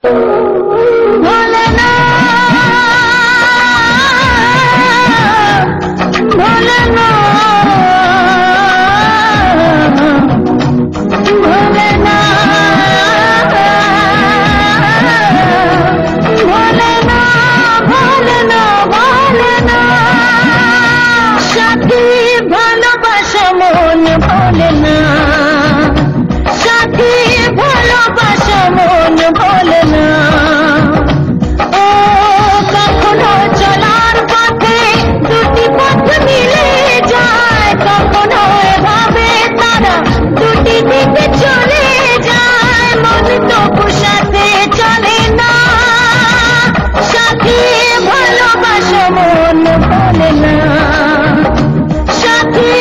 ভোলে না, ভোলে না, ভোলে না, ভোলে না, ভোলে না, ভোলে না। সাথী ভালোবাসা মন ভোলে না, সাথী ভালোবাসা মন ভোলে না। ও কখনো চলার পথে দুটি পথ মিলে যায়, কখনো এভাবে তারা দুটি দিকে চলে যায়, মন তবু সাথে চলে না। সাথী ভালোবাসা মন ভোলে না, সাথী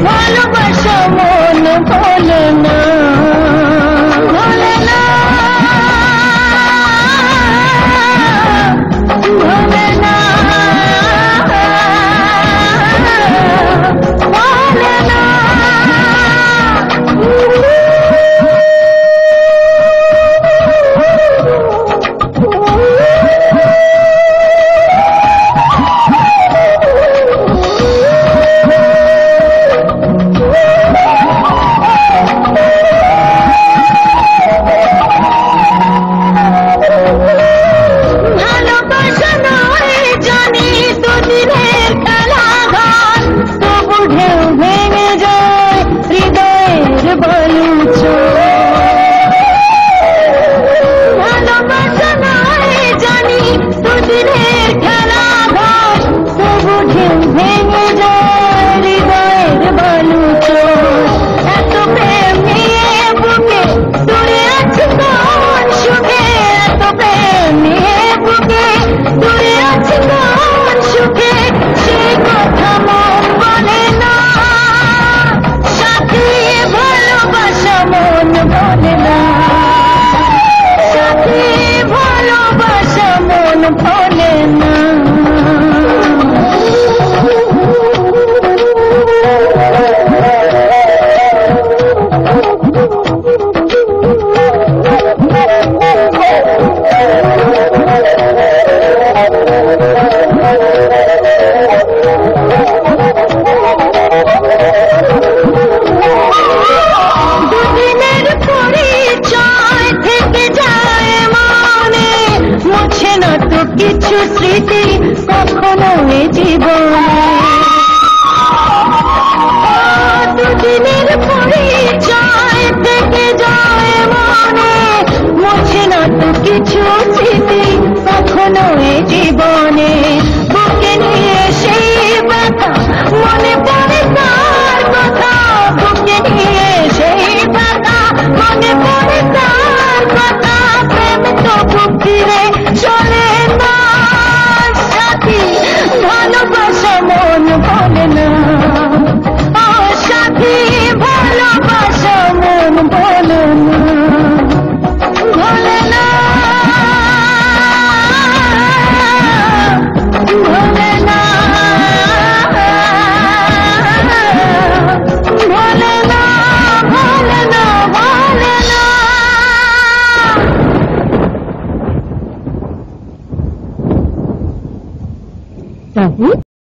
ভালোবাসা মন ভোলে না, ভোলে না, ভোলে না, ভোলে না। ভালোবাসা নয় জানি দুদিনের খেলাঘর, তবু ঢেউ ভেঙে যায় হৃদয়ের বালুচর। ভালোবাসা নয় জানি দুদিনের খেলাঘর, তবু ঢেউ ভেঙে যায় হৃদয়ের বালুচর। এত প্রেম নিয়ে বুকে দূরে আছে কোন সুখে, এত প্রেম নিয়ে বুকে দূরে আছে কোন সুখে, সেই কথা মন বলে না। সাথী ভালোবাসা মন বলে না, সাথী ভালোবাসা মন বলে না। দুদিনের পরিচয় থেকে যায় মনে, মুছে না তো কিছু স্মৃতি কখনো এ জীবনে। দুদিনের পরিচয় থেকে যায় মনে, মুছে না তো কিছু স্মৃতি কখনো এ জীবনে।